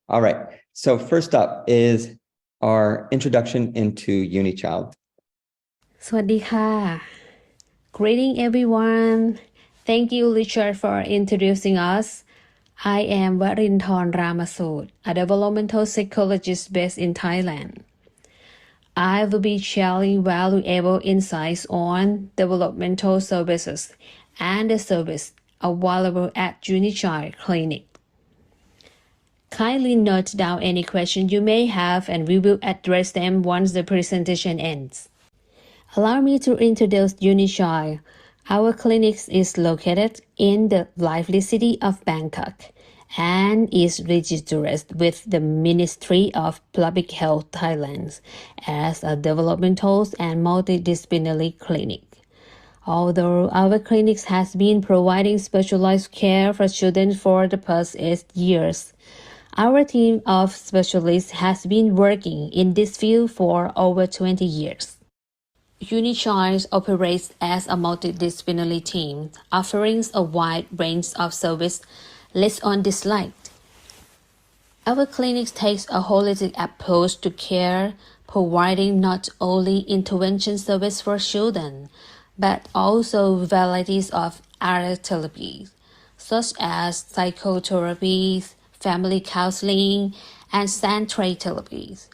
All right. So first up is our introduction into Untitled. สวัสดีค่ะ Greeting everyone. Thank you, Richard, for introducing us. I am Varinthorn Ramasud, a developmental psychologist based in Thailand. I will be sharing valuable insights on developmental services and the service available at Unichild Clinic. Kindly note down any questions you may have and we will address them once the presentation ends. Allow me to introduce Unichild. Our clinic is located in the lively city of Bangkok and is registered with the Ministry of Public Health Thailand as a developmental and multidisciplinary clinic. Although our clinic has been providing specialized care for children for the past 8 years, our team of specialists has been working in this field for over 20 years. Unichild operates as a multidisciplinary team, offering a wide range of services listed on this slide. Our clinic takes a holistic approach to care, providing not only intervention service for children, but also varieties of other therapies, such as psychotherapy, family counseling, and central therapies.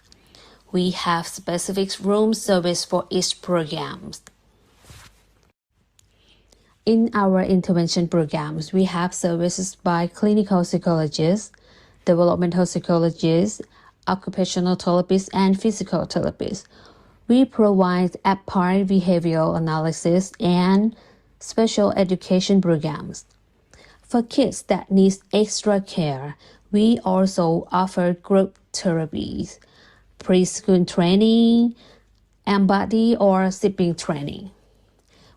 We have specific room service for each program. In our intervention programs, we have services by clinical psychologists, developmental psychologists, occupational therapists, and physical therapists. We provide applied behavioral analysis and special education programs. For kids that need extra care, we also offer group therapies, preschool training, embody or sipping training.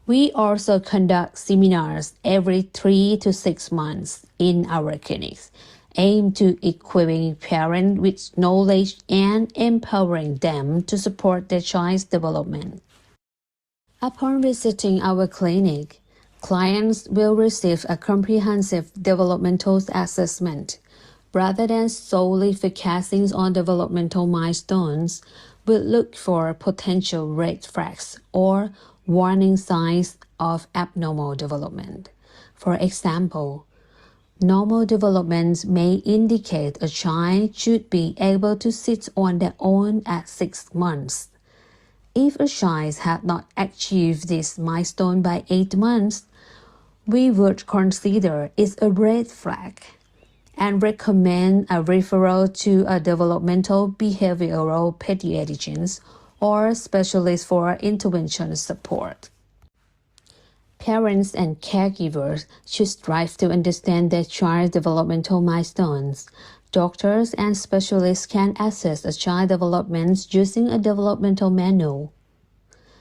We also conduct seminars every 3 to 6 months in our clinics, aimed to equipping parents with knowledge and empowering them to support their child's development. Upon visiting our clinic, clients will receive a comprehensive developmental assessment. Rather than solely focusing on developmental milestones, we'll look for potential red flags or warning signs of abnormal development. For example, normal development may indicate a child should be able to sit on their own at 6 months. If a child had not achieved this milestone by 8 months, we would consider it a red flag and recommend a referral to a developmental behavioral pediatrician or specialist for intervention support. Parents and caregivers should strive to understand their child's developmental milestones. Doctors and specialists can assess a child's development using a developmental manual.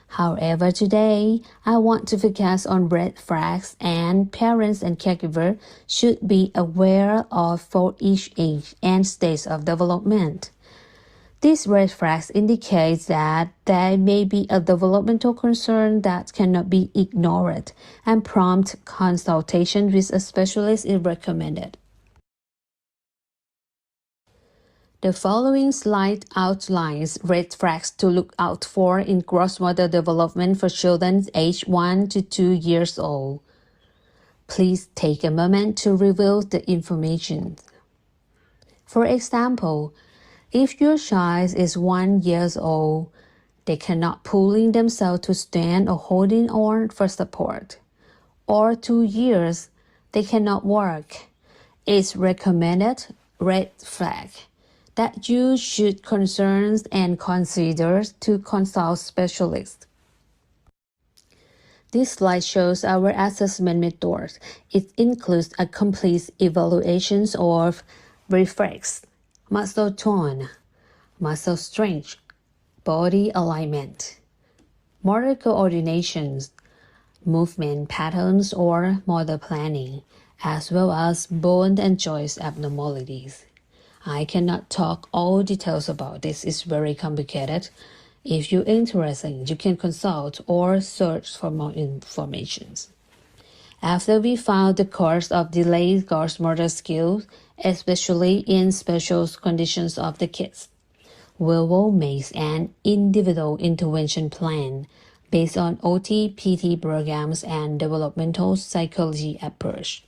However, today, I want to focus on red flags and parents and caregivers should be aware of for each age and stage of development. These red flags indicate that there may be a developmental concern that cannot be ignored, and prompt consultation with a specialist is recommended. The following slide outlines red flags to look out for in gross motor development for children aged 1 to 2 years old. Please take a moment to review the information. For example, if your child is 1 year old, they cannot pulling themselves to stand or holding on for support. Or 2 years, they cannot walk. It's recommended red flag that you should concern and consider to consult specialists. This slide shows our assessment methods. It includes a complete evaluation of reflex, muscle tone, muscle strength, body alignment, motor coordination, movement patterns or motor planning, as well as bone and joint abnormalities. I cannot talk all details about this. It's very complicated. If you're interested, you can consult or search for more information. After we found the cause of delayed gross motor skills especially in special conditions of the kids. We will make an individual intervention plan based on OT-PT programs and developmental psychology approach.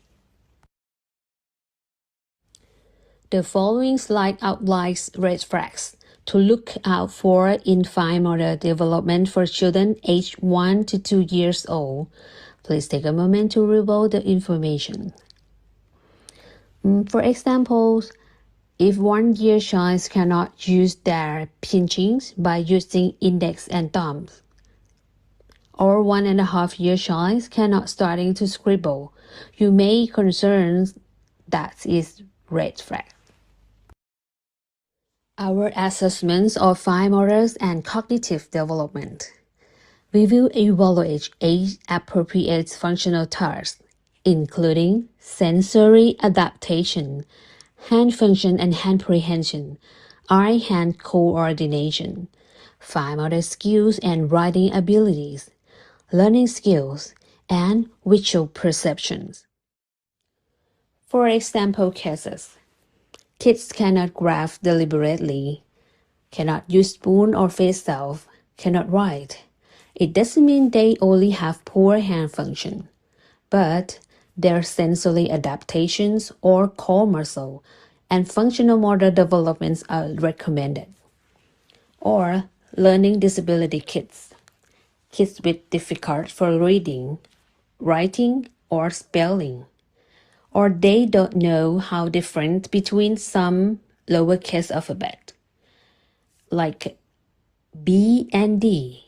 The following slide outlines red flags to look out for in fine motor development for children aged 1 to 2 years old. Please take a moment to review the information. For example, if 1-year child cannot use their pinchings by using index and thumbs, or 1.5-year child cannot starting to scribble, you may concern that is red flag. Our assessments of fine motor and cognitive development. We will evaluate age-appropriate functional tasks, including sensory adaptation, hand function and hand prehension, eye-hand coordination, fine motor skills and writing abilities, learning skills, and visual perceptions. For example cases, kids cannot graph deliberately, cannot use spoon or face self, cannot write. It doesn't mean they only have poor hand function, but their sensory adaptations or core muscle and functional motor developments are recommended. Or learning disability kids with difficulty for reading, writing, or spelling, or they don't know how different between some lowercase alphabet, like B and D,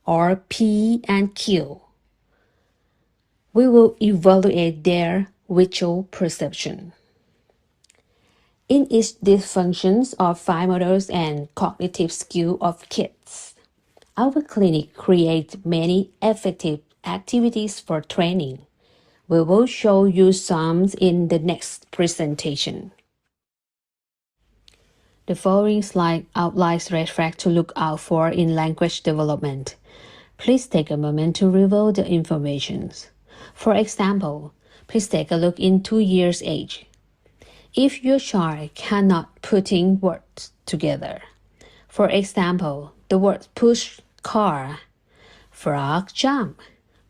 or P and Q. We will evaluate their visual perception. In each dysfunctions of fine motor and cognitive skill of kids, our clinic creates many effective activities for training. We will show you some in the next presentation. The following slide outlines red flags to look out for in language development. Please take a moment to review the information. For example, please take a look in 2 years age. If your child cannot putting words together, for example, the word push, car, frog, jump,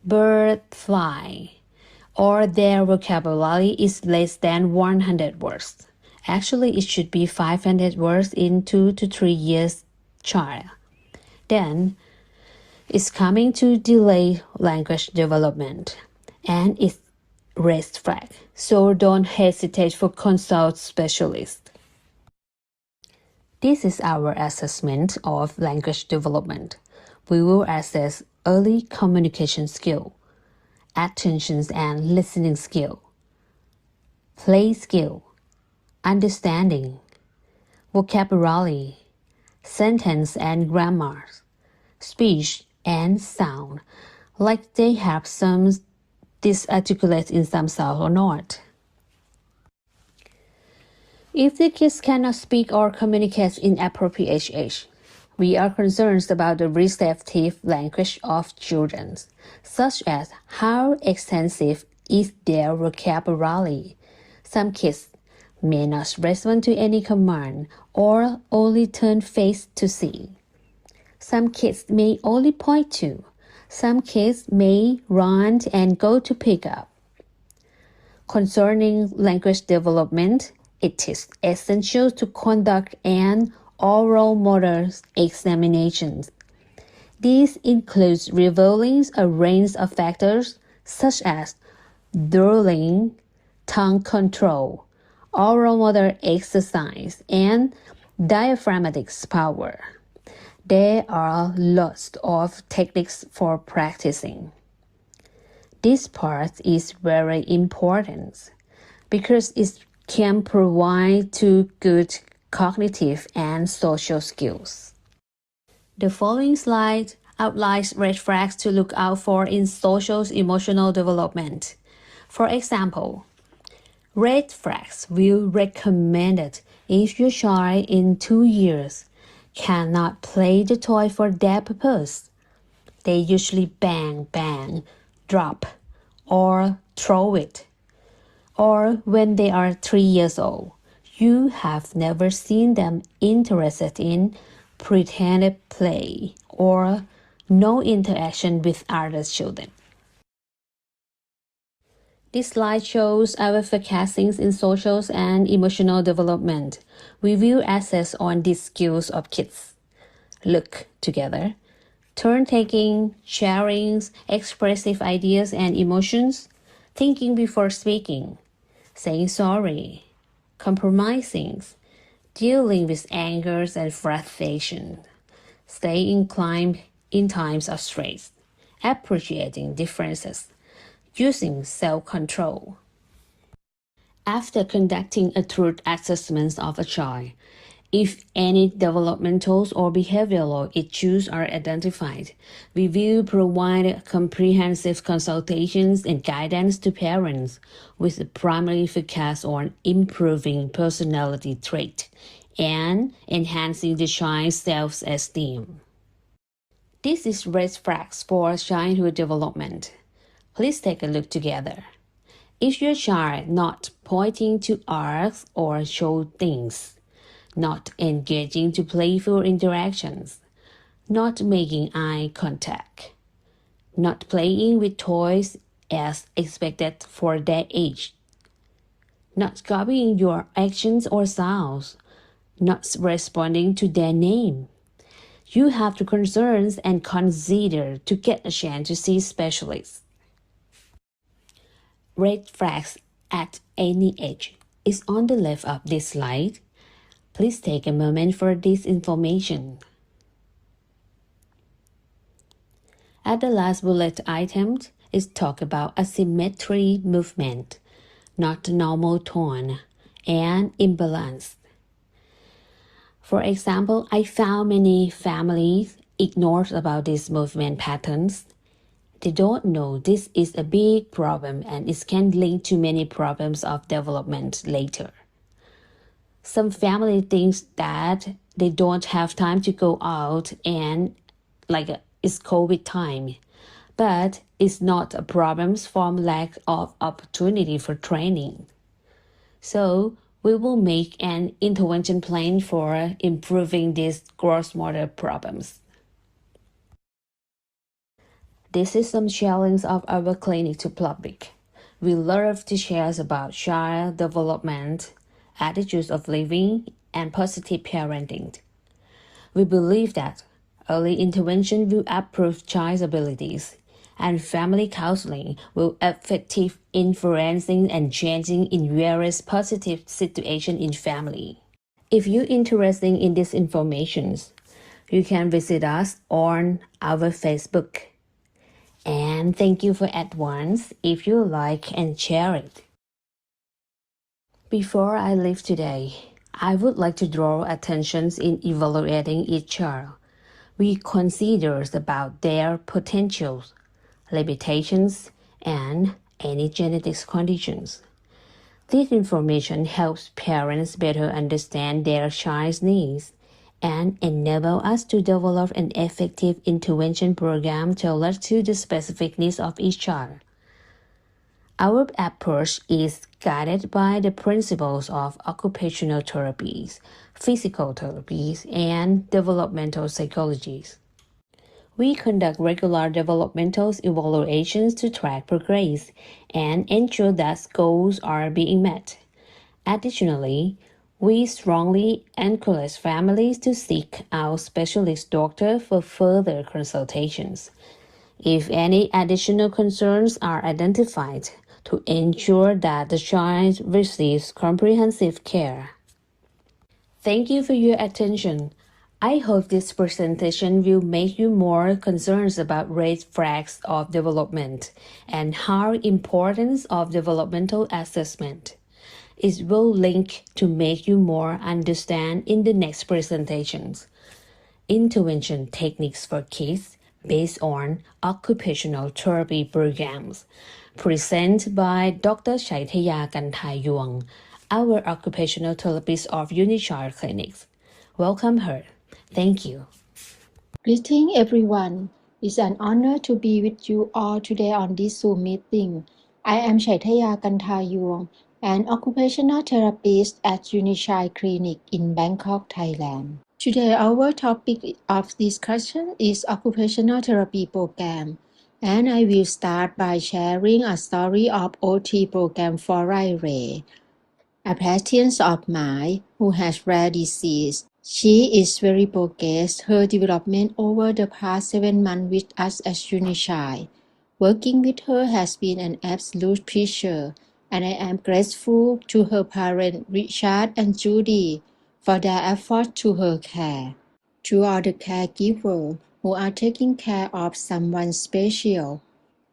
bird, fly, or their vocabulary is less than 100 words. Actually, it should be 500 words in 2 to 3 years child. Then, it's coming to delay language development, and it's red flag, so don't hesitate for consult specialist. This is our assessment of language development. We will assess early communication skill, attention and listening skill, play skill, understanding, vocabulary, sentence and grammar, speech and sound, like they have some disarticulate in some sound or not. If the kids cannot speak or communicate in appropriate age, we are concerned about the receptive language of children, such as how extensive is their vocabulary. Some kids may not respond to any command or only turn face to see. Some kids may only point to. Some kids may run and go to pick up. Concerning language development, it is essential to conduct an oral motor examination. This includes revealing a range of factors such as drooling, tongue control, oral motor exercise, and diaphragmatic power. There are lots of techniques for practicing. This part is very important because it can provide two good cognitive and social skills. The following slide outlines red flags to look out for in social emotional development. For example, red flags will recommended if your child in 2 years cannot play the toy for their purpose. They usually bang, drop, or throw it, or when they are 3 years old. You have never seen them interested in pretended play or no interaction with other children. This slide shows our forecastings in social and emotional development. We will assess on these skills of kids. Look together, turn-taking, sharing, expressive ideas and emotions, thinking before speaking, saying sorry, compromising, dealing with anger and frustration, staying inclined in times of stress, appreciating differences, using self-control. After conducting a truth assessment of a child, if any developmental or behavioral issues are identified, we will provide comprehensive consultations and guidance to parents with a primary focus on improving personality traits and enhancing the child's self-esteem. This is red flags for childhood development. Please take a look together. Is your child not pointing to ask or show things, not engaging to playful interactions, not making eye contact, not playing with toys as expected for their age, not copying your actions or sounds, not responding to their name? You have the concerns and consider to get a chance to see specialists. Red flags at any age is on the left of this slide. Please take a moment for this information. At the last bullet item is talk about asymmetry movement, not normal tone, and imbalance. For example, I found many families ignore about these movement patterns. They don't know this is a big problem and it can link to many problems of development later. Some family thinks that they don't have time to go out and it's COVID time, but it's not a problem from lack of opportunity for training. So we will make an intervention plan for improving these gross motor problems. This is some challenge of our clinic to public. We love to share about child development, attitudes of living, and positive parenting. We believe that early intervention will improve child's abilities, and family counseling will effective influencing and changing in various positive situations in family. If you're interested in these informations, you can visit us on our Facebook. And thank you for advance if you like and share it. Before I leave today, I would like to draw attention in evaluating each child. We consider about their potentials, limitations, and any genetic conditions. This information helps parents better understand their child's needs and enable us to develop an effective intervention program tailored to the specific needs of each child. Our approach is guided by the principles of occupational therapies, physical therapies, and developmental psychologies. We conduct regular developmental evaluations to track progress and ensure that goals are being met. Additionally, we strongly encourage families to seek out specialist doctors for further consultations. If any additional concerns are identified, to ensure that the child receives comprehensive care. Thank you for your attention. I hope this presentation will make you more concerned about red flags of development and how importance of developmental assessment. It will link to make you more understand in the next presentations. Intervention techniques for kids based on occupational therapy programs, presented by Dr. Chaitaya Kantayuang, our occupational therapist of Unichild Clinics. Welcome her. Thank you. Greeting everyone. It's an honor to be with you all today on this Zoom meeting. I am Chaitanya Kantayong, an occupational therapist at Unichai Clinic in Bangkok, Thailand. Today, our topic of discussion is occupational therapy program, and I will start by sharing a story of OT program for Rai Ray, a patient of mine who has rare disease. She is very progressed her development over the past 7 months with us at Unichai. Working with her has been an absolute pleasure, and I am grateful to her parents, Richard and Judy, for their effort to her care. To all the caregivers who are taking care of someone special,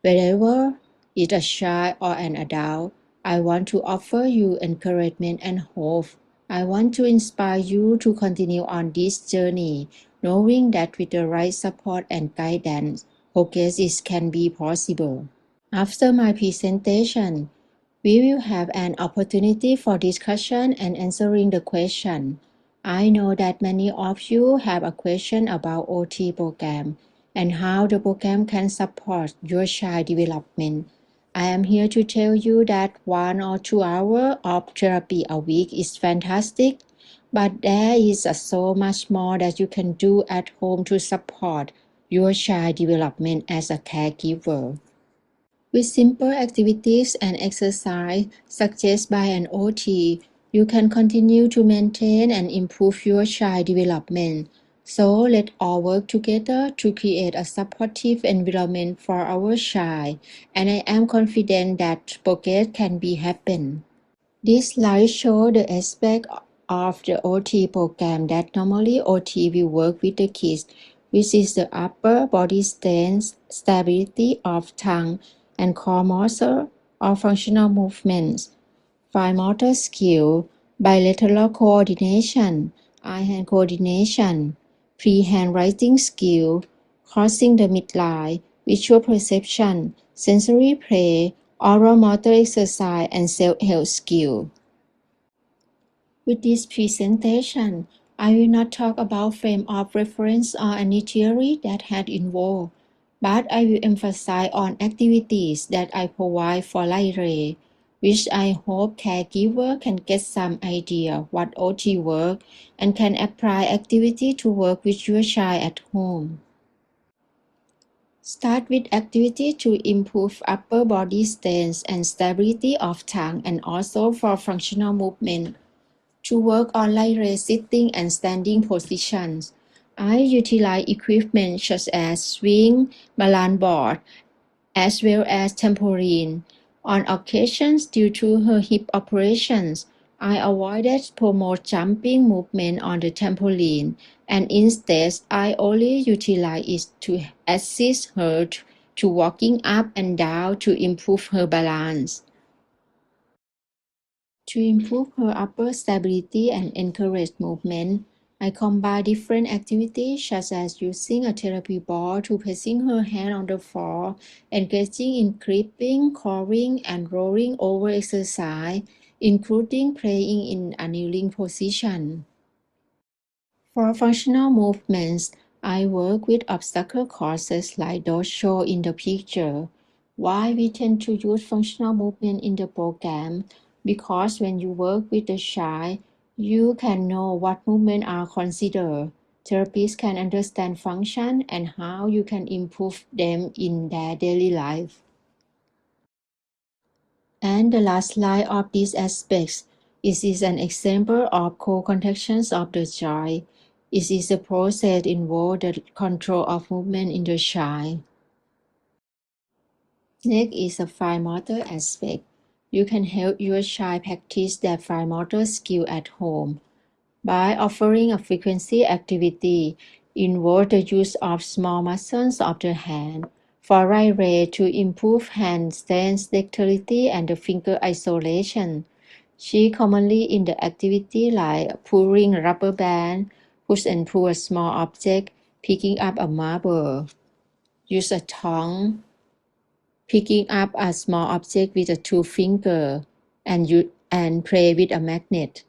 whether it's a child or an adult, I want to offer you encouragement and hope. I want to inspire you to continue on this journey, knowing that with the right support and guidance, progress can be possible. After my presentation, we will have an opportunity for discussion and answering the question. I know that many of you have a question about OT program and how the program can support your child development. I am here to tell you that 1 or 2 hours of therapy a week is fantastic, but there is so much more that you can do at home to support your child development as a caregiver. With simple activities and exercise suggested by an OT, you can continue to maintain and improve your child development. So let's all work together to create a supportive environment for our child, and I am confident that progress can be happen. This slide shows the aspect of the OT program that normally OT will work with the kids, which is the upper body stance, stability of tongue and core muscle or functional movements, fine motor skill, bilateral coordination, eye-hand coordination, free-hand writing skill, crossing the midline, visual perception, sensory play, oral motor exercise, and self-help skill. With this presentation, I will not talk about frame of reference or any theory that had involved, but I will emphasize on activities that I provide for Lyre, which I hope caregiver can get some idea what OT work and can apply activity to work with your child at home. Start with activity to improve upper body stance and stability of tongue and also for functional movement. To work on Lyre sitting and standing positions, I utilize equipment such as swing, balance board, as well as trampoline. On occasions due to her hip operations, I avoided promote jumping movement on the trampoline, and instead I only utilize it to assist her to walking up and down to improve her balance. To improve her upper stability and encourage movement, I combine different activities such as using a therapy ball to placing her hand on the floor, engaging in creeping, crawling, and rolling over exercise, including playing in a kneeling position. For functional movements, I work with obstacle courses like those shown in the picture. Why we tend to use functional movement in the program? Because when you work with the child, you can know what movements are considered. Therapists can understand function and how you can improve them in their daily life. And the last slide of these aspects is an example of co-contractions of the child. It is a process involved the control of movement in the child. Next is a fine motor aspect. You can help your child practice their fine motor skill at home by offering a frequency activity involve the use of small muscles of the hand for right ray to improve hand stance dexterity and the finger isolation. She commonly in the activity like pulling a rubber band, push and pull a small object, picking up a marble, use a tongue, picking up a small object with a 2 finger, and play with a magnet.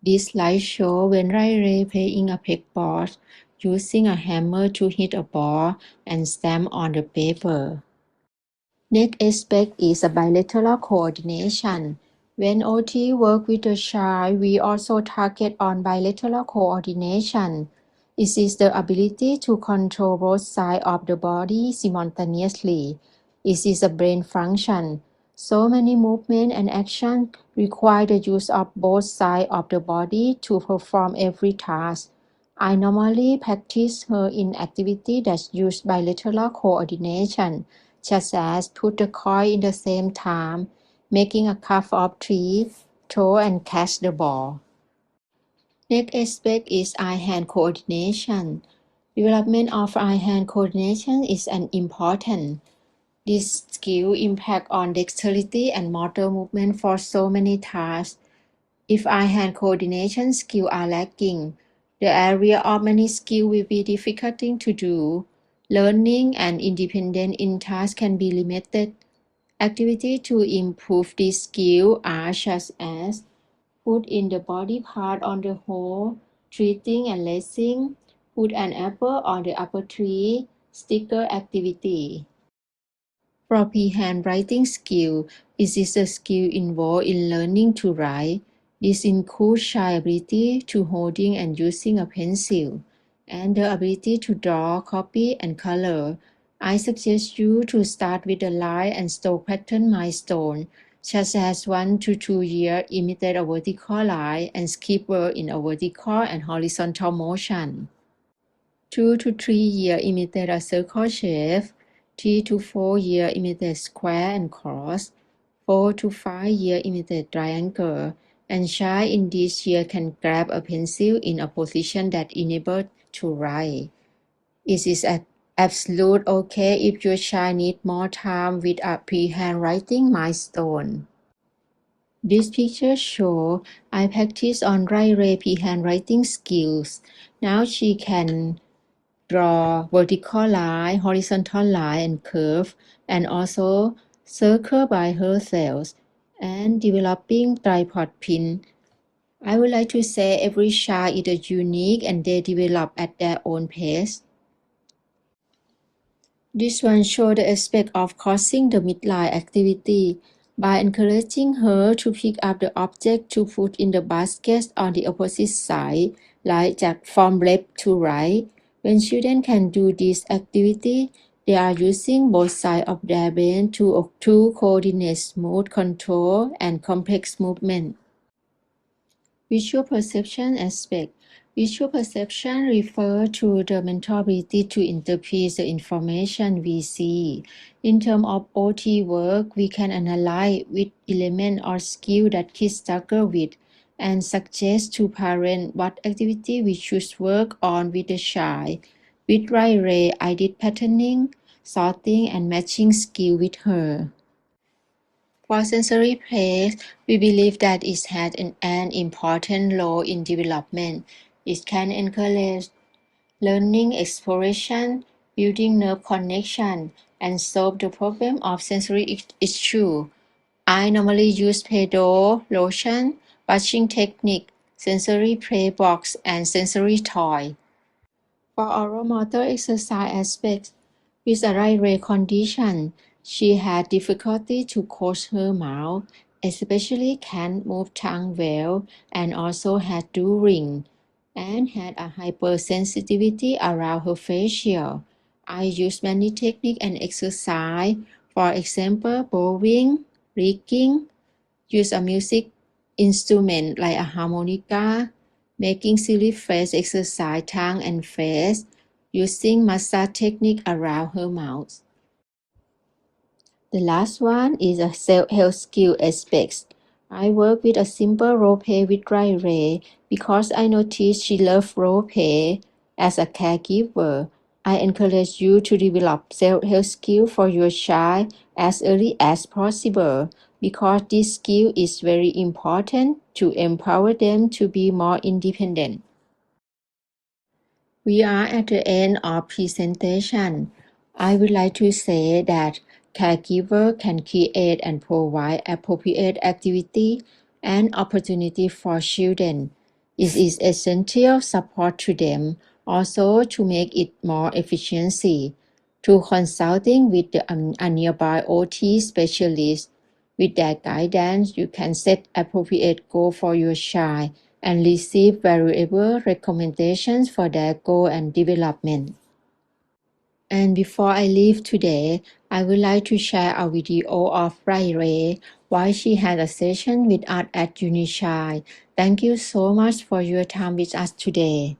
This slide shows when Riley playing a pegboard, using a hammer to hit a ball and stamp on the paper. Next aspect is a bilateral coordination. When OT work with a child, we also target on bilateral coordination. It is the ability to control both sides of the body simultaneously. It is a brain function. So many movements and action require the use of both sides of the body to perform every task. I normally practice her in activities that use bilateral coordination, such as put the coin in the same time, making a cup of tea, throw and catch the ball. Next aspect is eye-hand coordination. Development of eye-hand coordination is an important. This skill impact on dexterity and motor movement for so many tasks. If eye-hand coordination skills are lacking, the area of many skills will be difficult to do. Learning and independence in tasks can be limited. Activities to improve this skill are such as put in the body part on the hole, treating and lacing, put an apple on the apple tree, sticker activity. For P-hand writing skill, it is a skill involved in learning to write. This includes child ability to holding and using a pencil, and the ability to draw, copy, and color. I suggest you to start with a line and stroke pattern milestone, such as 1 to 2 years imitate a vertical line and skip word in a vertical and horizontal motion. 2 to 3 years imitate a circle shape. 3 to 4 years imitate square and cross. 4 to 5 years imitate triangle. And child in this year can grab a pencil in a position that enables to write. It is absolute okay if your child needs more time with a pre-hand writing milestone. This picture shows I practice on Ray pre-hand writing skills. Now she can draw vertical line, horizontal line, and curve, and also circle by herself, and developing tripod pin. I would like to say every child is unique and they develop at their own pace. This one shows the aspect of crossing the midline activity by encouraging her to pick up the object to put in the basket on the opposite side, like from left to right. When children can do this activity, they are using both sides of their brain to coordinate smooth control and complex movement. Visual perception aspect. Visual perception refers to the mental ability to interpret the information we see. In terms of OT work, we can analyze which element or skill that kids struggle with and suggest to parents what activity we should work on with the child. With Ray, I did patterning, sorting, and matching skill with her. For sensory play, we believe that it has an important role in development. It can encourage learning, exploration, building nerve connection, and solve the problem of sensory issue. I normally use pedal, lotion, brushing technique, sensory play box, and sensory toy. For oral motor exercise aspects, with a right condition, she had difficulty to close her mouth, especially can't move tongue well, and also had ring, and had a hypersensitivity around her facial. I use many techniques and exercise, for example, bowing, rigging, use a music instrument like a harmonica, making silly face exercise tongue and face, using massage technique around her mouth. The last one is a self-help skill aspects. I work with a simple role play with Ray because I noticed she loves role play. As a caregiver, I encourage you to develop self-help skill for your child as early as possible because this skill is very important to empower them to be more independent. We are at the end of presentation. I would like to say that caregiver can create and provide appropriate activity and opportunity for children. It is essential support to them, also to make it more efficiency. through consulting with a nearby OT specialist. With their guidance, you can set appropriate goals for your child and receive valuable recommendations for their goal and development. And before I leave today, I would like to share a video of Ray while she had a session with us at Unichild. Thank you so much for your time with us today.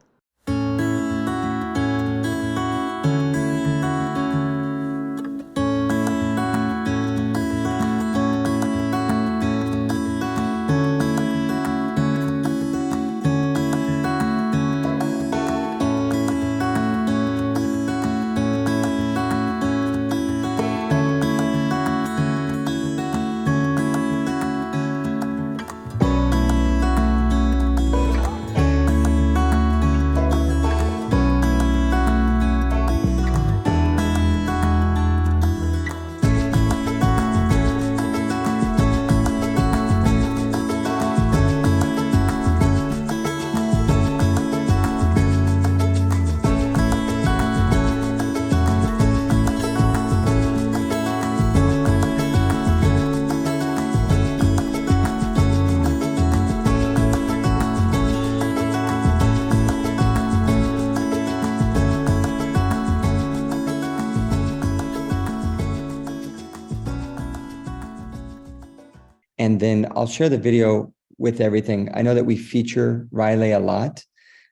And then I'll share the video with everything. I know that we feature Riley a lot.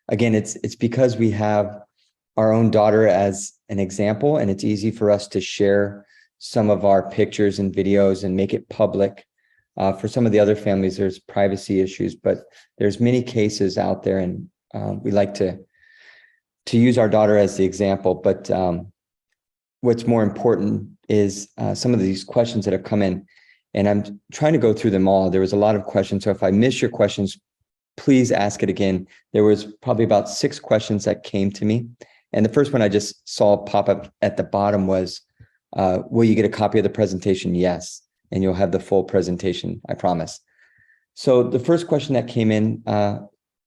Again, it's because we have our own daughter as an example, and it's easy for us to share some of our pictures and videos and make it public. For some of the other families, there's privacy issues, but there's many cases out there, and we like to use our daughter as the example. But what's more important is some of these questions that have come in, and I'm trying to go through them all. There was a lot of questions, so if I miss your questions, please ask it again. There was probably about 6 questions that came to me. And the first one I just saw pop up at the bottom was, will you get a copy of the presentation? Yes. And you'll have the full presentation, I promise. So the first question that came in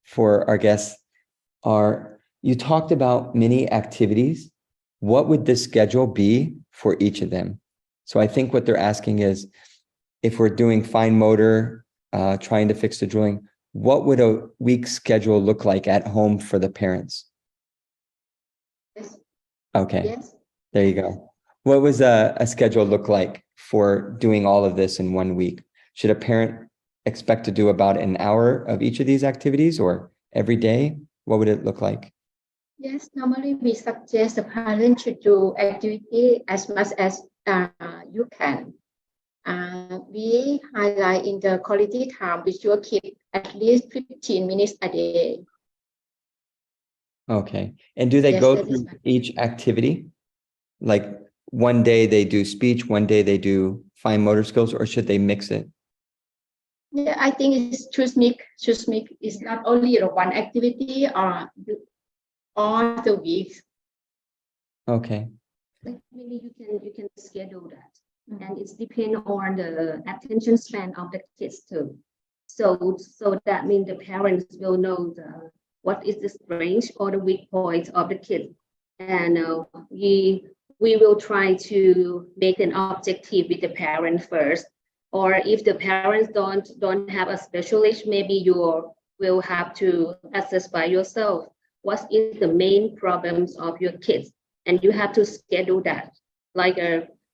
for our guests are, you talked about many activities. What would the schedule be for each of them? So I think what they're asking is, if we're doing fine motor, trying to fix the drooling, what would a week schedule look like at home for the parents? Yes. Okay, Yes. there you go. What was a schedule look like for doing all of this in 1 week? Should a parent expect to do about an hour of each of these activities, or every day? What would it look like? Yes, normally we suggest the parent should do activity as much as you can. We highlight in the quality time with your kid at least 15 minutes a day. Okay. And do they Yes, go that is through each activity? Like one day they do speech, one day they do fine motor skills, or should they mix it? Yeah, I think it's choose make. It's not only one activity or all the week. Okay. Like maybe you can schedule that. And it's depend on the attention span of the kids too. So that means the parents will know what is the strength or the weak point of the kid, and we will try to make an objective with the parent first. Or if the parents don't have a specialist, maybe you will have to assess by yourself what is the main problems of your kids, and you have to schedule that. Like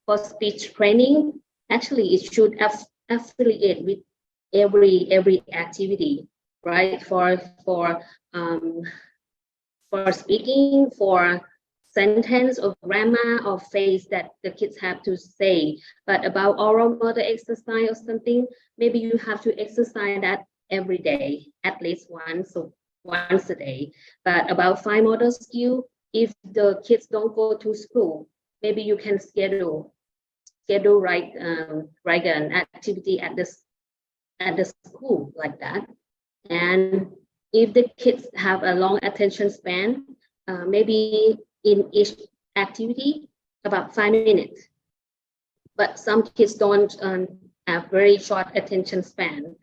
for speech training, actually it should affiliate with every activity, right? For speaking, for sentence or grammar or phrase that the kids have to say. But about oral motor exercise or something, maybe you have to exercise that every day, at least once a day. But about fine motor skill, if the kids don't go to school, maybe you can schedule like an activity at the school like that. And if the kids have a long attention span, maybe in each activity about 5 minutes. But some kids don't have very short attention span.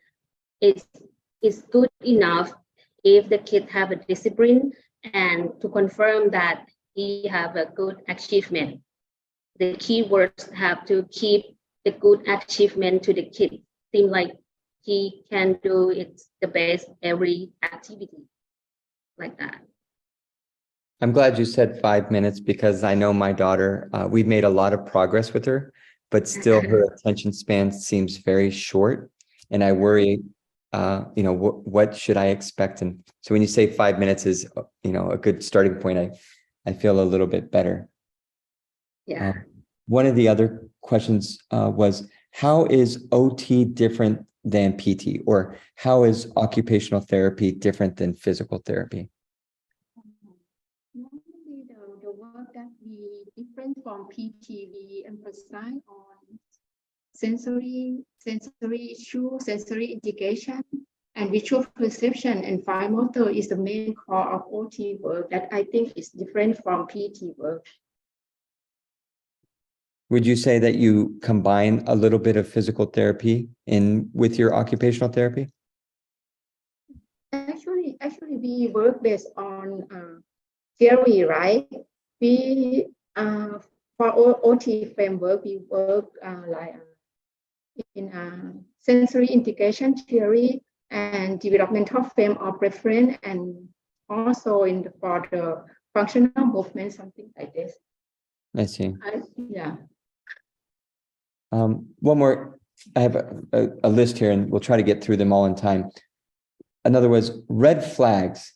It's good enough if the kids have a discipline and to confirm that he have a good achievement. the keywords have to keep the good achievement to the kid. Seem like he can do it the best every activity like that. I'm glad you said 5 minutes because I know my daughter, we've made a lot of progress with her, but still her attention span seems very short. And I worry, what should I expect? And so when you say 5 minutes is, a good starting point, I feel a little bit better. Yeah. One of the other questions was, how is OT different than PT, or how is occupational therapy different than physical therapy? Normally, the work that we different from PT, we emphasize on sensory issue, sensory integration, and visual perception, and fine motor is the main core of OT work that I think is different from PT work. Would you say that you combine a little bit of physical therapy with your occupational therapy? Actually, we work based on theory, right? We for OT framework, we work in sensory integration theory and developmental frame of reference, and also for the functional movement, something like this. I see. Yeah. One more, I have a list here and we'll try to get through them all in time. In other words, red flags,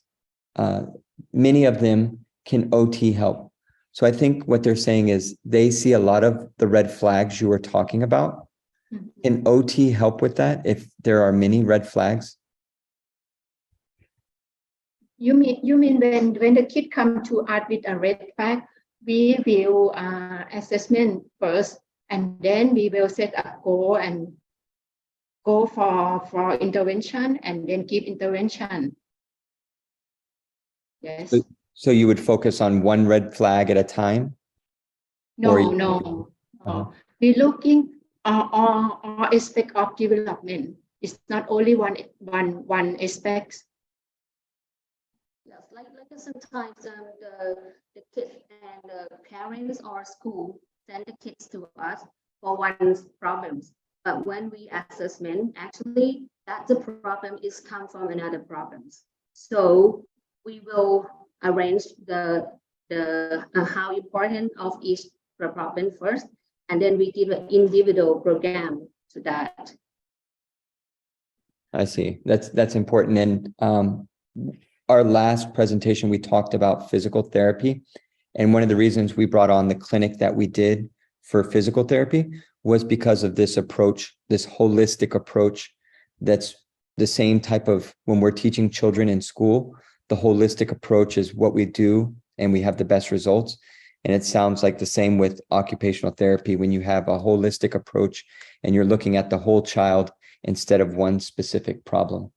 many of them can OT help. So I think what they're saying is they see a lot of the red flags you were talking about. Can OT help with that if there are many red flags? You mean when the kid come to us with a red flag, we will assessment first, and then we will set a goal and go for intervention, and then give intervention. Yes. So you would focus on one red flag at a time? No. We're looking all aspect of development. It's not only one aspect. Yes, like sometimes the kids and the parents or school send the kids to us for one problems. But when we assessment, actually that the problem is come from another problems. So we will arrange the how important of each problem first, and then we give an individual program to that. I see. That's important. And our last presentation, we talked about physical therapy. And one of the reasons we brought on the clinic that we did for physical therapy was because of this approach, this holistic approach. That's the same type of, when we're teaching children in school, the holistic approach is what we do and we have the best results. And it sounds like the same with occupational therapy. When you have a holistic approach and you're looking at the whole child instead of one specific problem.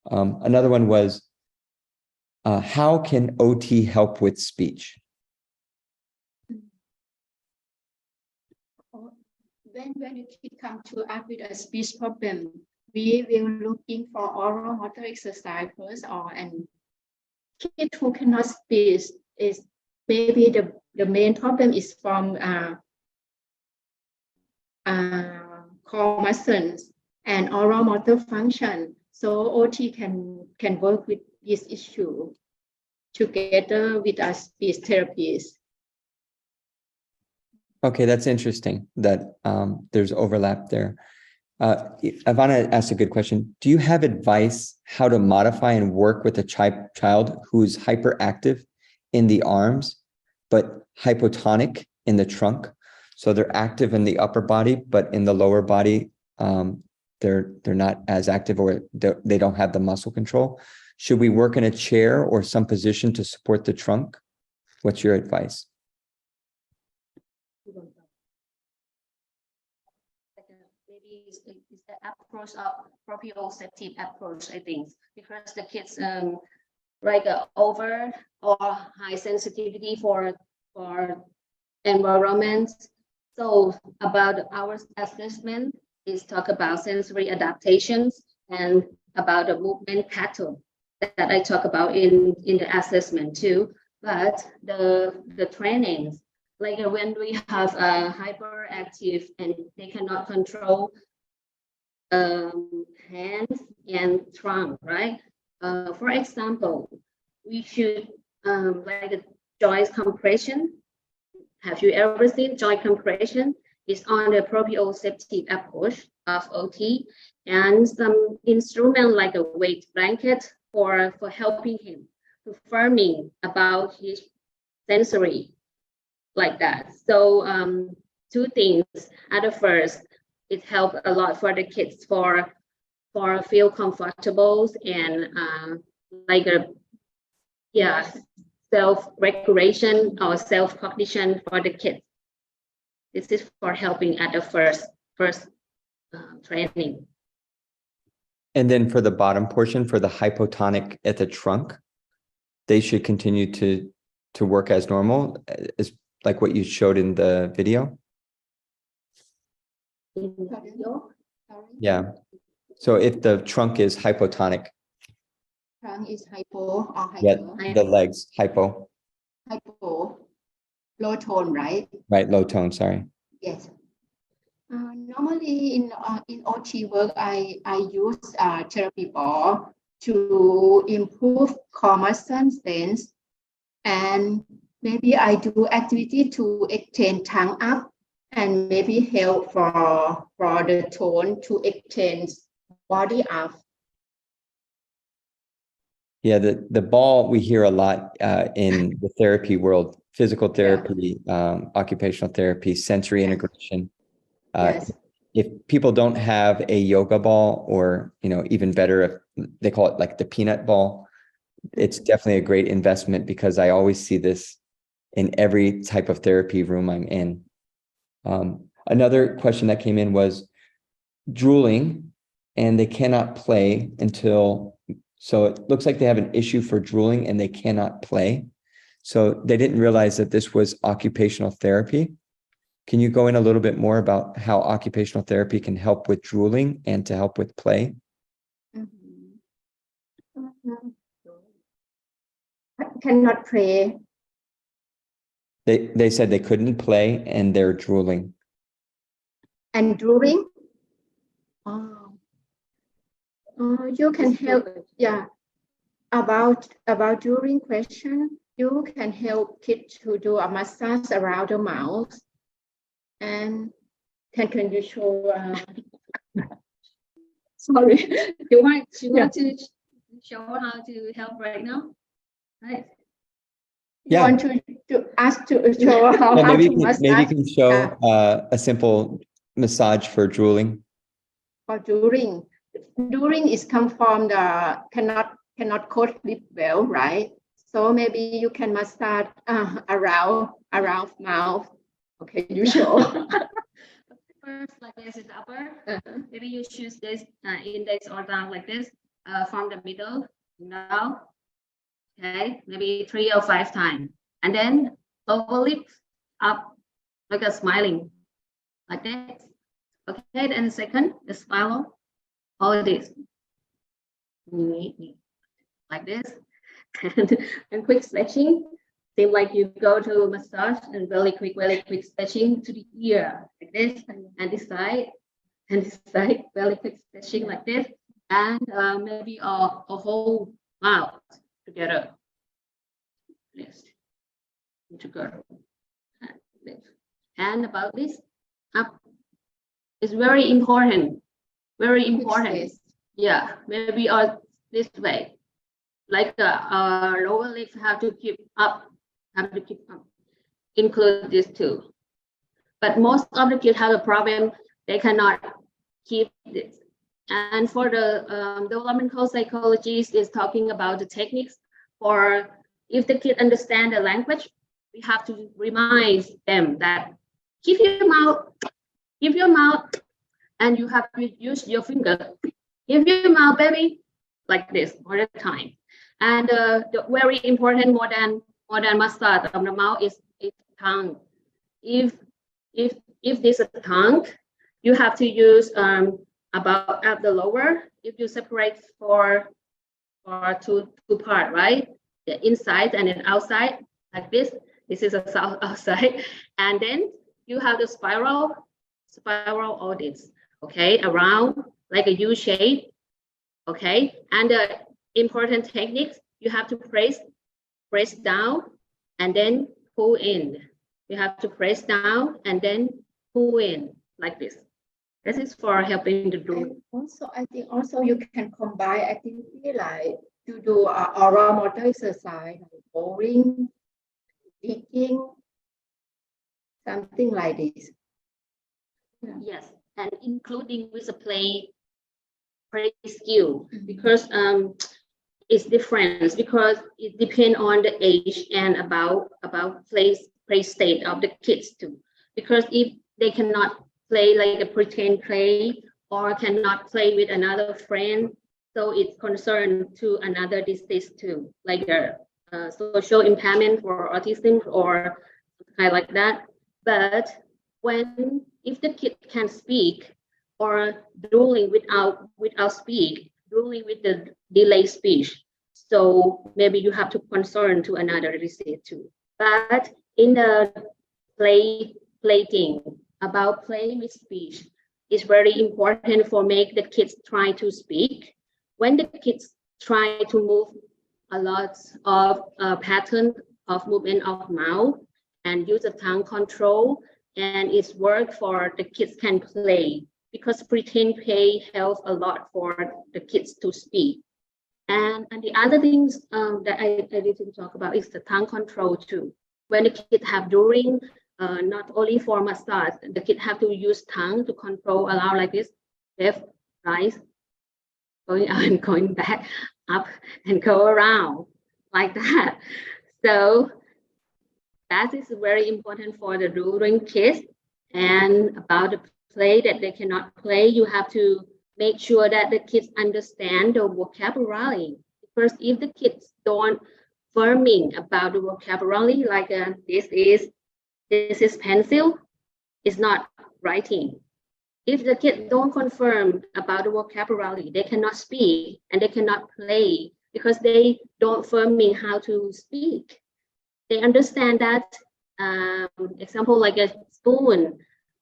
Another one was, how can OT help with speech? When the kid come to us with a speech problem, we will looking for oral motor exercise first, and kid who cannot speak is maybe the main problem is from core muscles and oral motor function. So OT can work with this issue together with a speech therapist. Okay, that's interesting that there's overlap there. Ivana asked a good question. Do you have advice how to modify and work with a child who's hyperactive in the arms, but hypotonic in the trunk? So they're active in the upper body, but in the lower body, they're not as active, or they don't have the muscle control. Should we work in a chair or some position to support the trunk? What's your advice? Maybe it's the approach of proprioceptive approach, I think, because the kids like over or high sensitivity for environment. So about our assessment is talk about sensory adaptations and about the movement pattern that I talk about in the assessment too. But the trainings, like when we have a hyperactive and they cannot control hands and trunk, right? For example, we should like a joint compression. Have you ever seen joint compression? It's on the proprioceptive approach of OT, and some instrument like a weight blanket for helping him to firming about his sensory, like that. So two things. At the first, it helped a lot for the kids for feel comfortable and like a self-regulation or self-cognition for the kids. This is for helping at the first training. And then for the bottom portion, for the hypotonic at the trunk, they should continue to work as normal, as like what you showed in the video. Yeah. So if the trunk is hypotonic, Trunk is hypo or hyper? yeah, the legs, hypo. Hypo. Low tone, right? Right, low tone, sorry. Yes. Normally in OT work, I use therapy ball to improve core muscle sense, and maybe I do activity to extend tongue up, and maybe help for the tone to extend body up. Yeah, the ball we hear a lot in the therapy world, physical therapy, occupational therapy, sensory integration. Yes. If people don't have a yoga ball, or even better, if they call it like the peanut ball, it's definitely a great investment, because I always see this in every type of therapy room I'm in. Another question that came in was drooling, and they cannot play until. So it looks like they have an issue for drooling and they cannot play. So they didn't realize that this was occupational therapy. Can you go in a little bit more about how occupational therapy can help with drooling and to help with play? Cannot play. They said they couldn't play and they're drooling. And drooling? You can help, about drooling question, you can help kids to do a massage around the mouth. And can you show? Sorry, you want to show how to help right now, right? You want to ask to show how maybe to massage? Maybe you can show a simple massage for drooling. For drooling. Drooling is come from the cannot coat lip well, right? So maybe you can massage around mouth. Okay, you show. First, like this is upper. Maybe you choose this index or down like this from the middle. Now, okay, maybe 3 or 5 times, and then lower lip up, like a smiling, like this. Okay, then second, the smile. All this, like this, and quick stretching. Seem like you go to massage and very quick stretching to the ear, like this, and this side, very quick stretching like this, and maybe a whole mouth together. Yes, together. And about this, up is very important. Very important. Yeah, maybe this way. Like lower lip have to keep up. Include this too. But most of the kids have a problem. They cannot keep this. And for the developmental psychologist is talking about the techniques for if the kid understand the language, we have to remind them that keep your mouth. And you have to use your finger. Give your mouth, baby, like this all the time. And the very important, more than massage of the mouth is tongue. If this is a tongue, you have to use about at the lower. If you separate for two part, right? The inside and then outside, like this. This is a south outside. And then you have the spiral audits, okay, around like a U shape, okay. And the important techniques, you have to press down and then pull in. You have to press down and then pull in like this. This is for helping the do. Also, I think also you can combine activity like to do oral motor exercise, like bowling, digging, something like this. Yes, and including with a play skill, because it's different, because it depends on the age and about play state of the kids too. Because if they cannot play like a pretend play or cannot play with another friend, so it's concerned to another disease too, like a social impairment for autism or kind of like that. But if the kid can speak or drooling without speak, drooling with the delayed speech, so maybe you have to concern to another disease too. But in the playing about playing with speech is very important for make the kids try to speak. When the kids try to move a lot of pattern of movement of mouth and use the tongue control, and it's work for the kids can play, because pretend play helps a lot for the kids to speak. And the other things that I didn't talk about is the tongue control too. When the kids have during, not only for massage, the kid have to use tongue to control around like this, left, right, going out and going back, up and go around like that. So that is very important for the drooling kids. And about the play that they cannot play, you have to make sure that the kids understand the vocabulary. Because if the kids don't firming about the vocabulary, like this is pencil, it's not writing. If the kids don't confirm about the vocabulary, they cannot speak and they cannot play, because they don't firming how to speak. They understand that, example, like a spoon,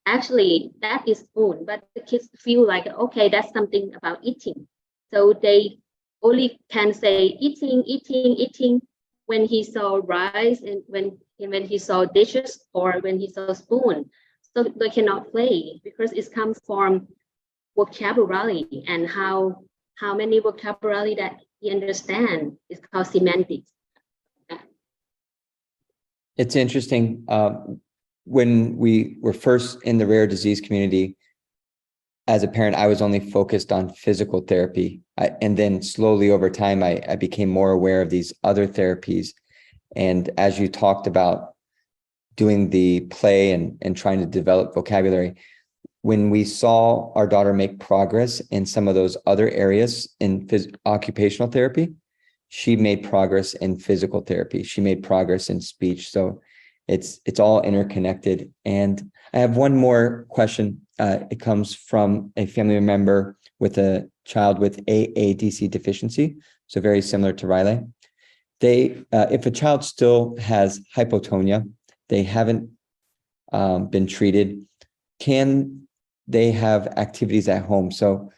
actually that is spoon, but the kids feel like, okay, that's something about eating. So they only can say eating when he saw rice and when he saw dishes or when he saw spoon. So they cannot play because it comes from vocabulary, and how many vocabulary that he understands is called semantics. It's interesting. When we were first in the rare disease community, as a parent, I was only focused on physical therapy. And then slowly over time, I became more aware of these other therapies. And as you talked about doing the play and trying to develop vocabulary, when we saw our daughter make progress in some of those other areas in occupational therapy, she made progress in physical therapy. She made progress in speech. So it's all interconnected. And I have one more question. It comes from a family member with a child with AADC deficiency, so very similar to Riley. If a child still has hypotonia, they haven't been treated, can they have activities at home? So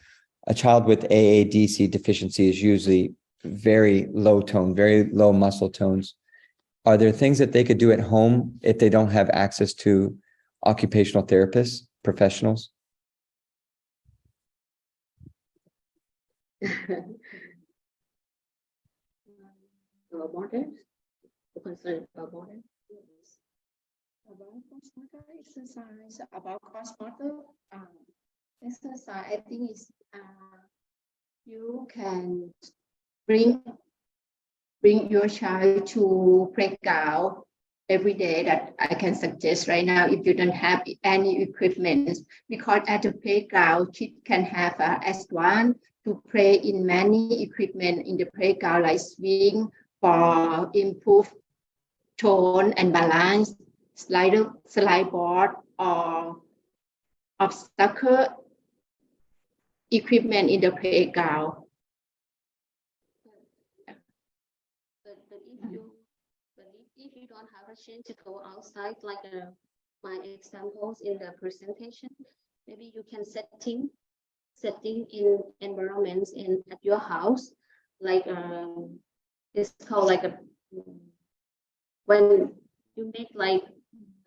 a child with AADC deficiency is usually very low tone, very low muscle tones. Are there things that they could do at home if they don't have access to occupational therapists, professionals? Concern about modern? About cross-motor exercise, about cross-motor exercise, I think is you can bring your child to playground every day. That I can suggest right now if you don't have any equipment, because at the playground kids can have S1 to play in many equipment in the playground, like swing for improve tone and balance, slide board, or obstacle equipment in the playground. But if you don't have question to go outside, like my examples in the presentation. Maybe you can setting in environments in at your house, like it's called like a when you make like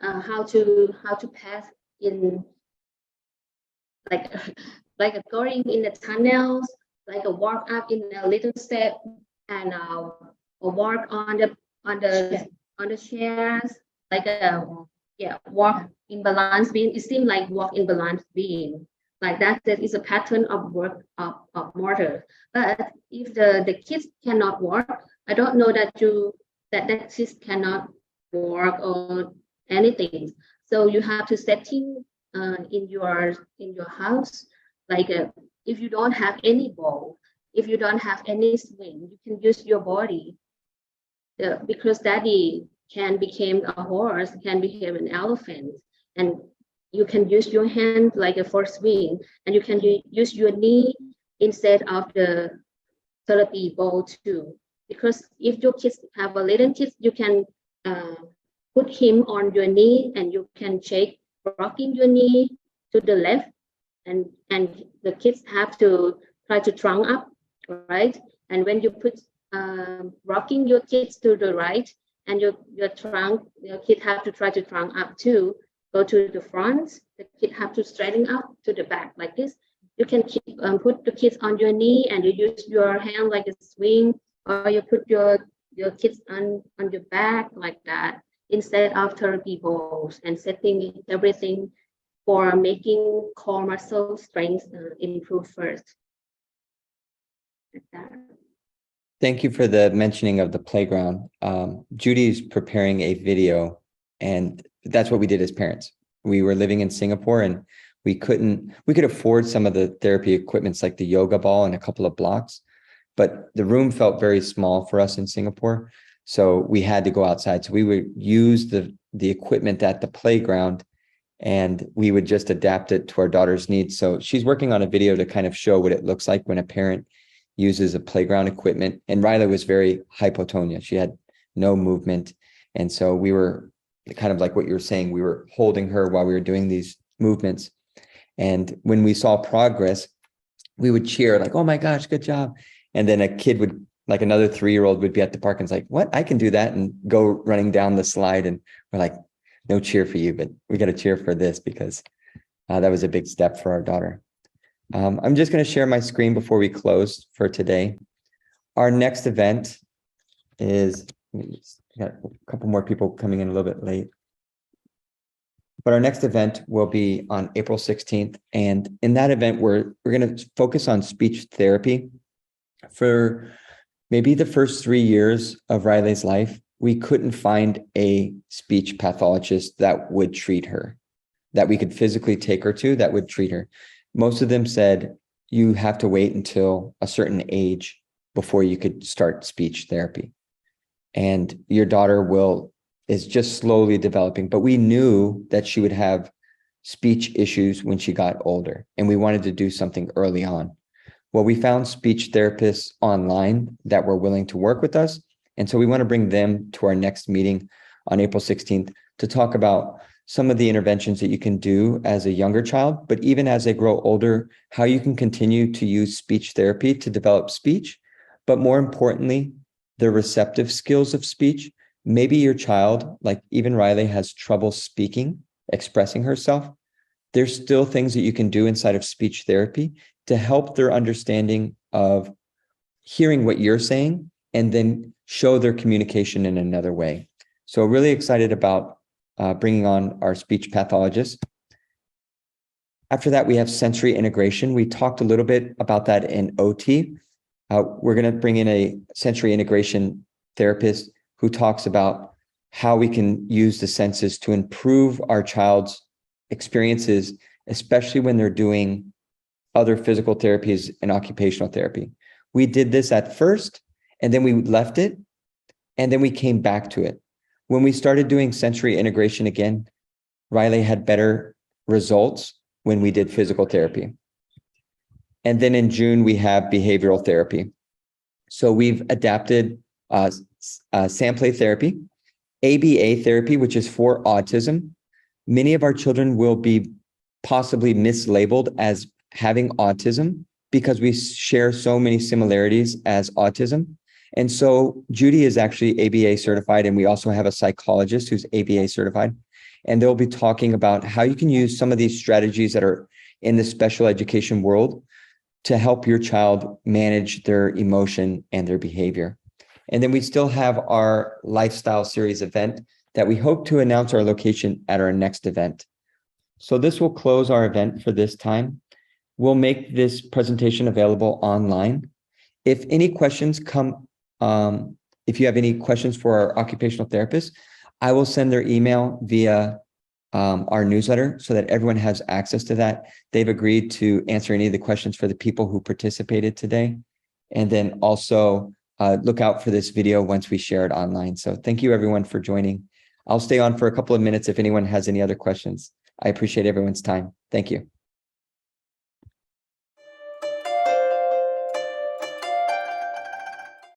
how to pass in like like a going in the tunnels, like a walk up in a little step, and or walk on the chairs, like a walk in balance being. It seems like walk in balance being like that. That is a pattern of work of mortar. But if the kids cannot work, I don't know that that kids cannot work or anything. So you have to setting in your house, like if you don't have any ball, if you don't have any swing, you can use your body. Because daddy can become a horse, can become an elephant, and you can use your hand like a for swing, and you can use your knee instead of the therapy ball too. Because if your kids have a little kids, you can put him on your knee, and you can shake, rocking your knee to the left, and the kids have to try to trunk up, right? And when you put rocking your kids to the right, and your kid have to try to trunk up too, go to the front, the kid have to straighten up to the back like this. You can put the kids on your knee, and you use your hand like a swing, or you put your kids on your back like that, instead of therapy balls, and setting everything for making core muscle strength improve first. Like that. Thank you for the mentioning of the playground. Judy's preparing a video, and that's what we did as parents. We were living in Singapore, and we could afford some of the therapy equipments like the yoga ball and a couple of blocks, but the room felt very small for us in Singapore. So we had to go outside. So we would use the equipment at the playground, and we would just adapt it to our daughter's needs. So she's working on a video to kind of show what it looks like when a parent uses a playground equipment. And Riley was very hypotonia. She had no movement. And so we were kind of like what you were saying, we were holding her while we were doing these movements. And when we saw progress, we would cheer like, oh my gosh, good job. And then a kid would, like another 3-year-old would be at the park and it's like, what? I can do that, and go running down the slide. And we're like, no cheer for you, but we got to cheer for this, because that was a big step for our daughter. I'm just going to share my screen before we close for today. Our next event is, got a couple more people coming in a little bit late. But our next event will be on April 16th. And in that event, we're going to focus on speech therapy. For maybe the first 3 years of Riley's life, we couldn't find a speech pathologist that would treat her, that we could physically take her to, that would treat her. Most of them said, you have to wait until a certain age before you could start speech therapy. And your daughter is just slowly developing, but we knew that she would have speech issues when she got older, and we wanted to do something early on. Well, we found speech therapists online that were willing to work with us. And so we want to bring them to our next meeting on April 16th to talk about some of the interventions that you can do as a younger child, but even as they grow older, how you can continue to use speech therapy to develop speech, but more importantly, the receptive skills of speech. Maybe your child, like even Riley, has trouble speaking, expressing herself. There's still things that you can do inside of speech therapy to help their understanding of hearing what you're saying and then show their communication in another way. So really excited about bringing on our speech pathologist. After that, we have sensory integration. We talked a little bit about that in OT. We're going to bring in a sensory integration therapist who talks about how we can use the senses to improve our child's experiences, especially when they're doing other physical therapies and occupational therapy. We did this at first, and then we left it, and then we came back to it. When we started doing sensory integration again, Riley had better results when we did physical therapy. And then in June, we have behavioral therapy. So we've adapted SAM play therapy ABA therapy, which is for autism. Many of our children will be possibly mislabeled as having autism because we share so many similarities as autism. And so Judy is actually ABA certified, and we also have a psychologist who's ABA certified. And they'll be talking about how you can use some of these strategies that are in the special education world to help your child manage their emotion and their behavior. And then we still have our lifestyle series event that we hope to announce our location at our next event. So this will close our event for this time. We'll make this presentation available online. If any questions come, if you have any questions for our occupational therapist, I will send their email via our newsletter so that everyone has access to that. They've agreed to answer any of the questions for the people who participated today. And then also look out for this video once we share it online. So thank you everyone for joining. I'll stay on for a couple of minutes if anyone has any other questions. I appreciate everyone's time. Thank you.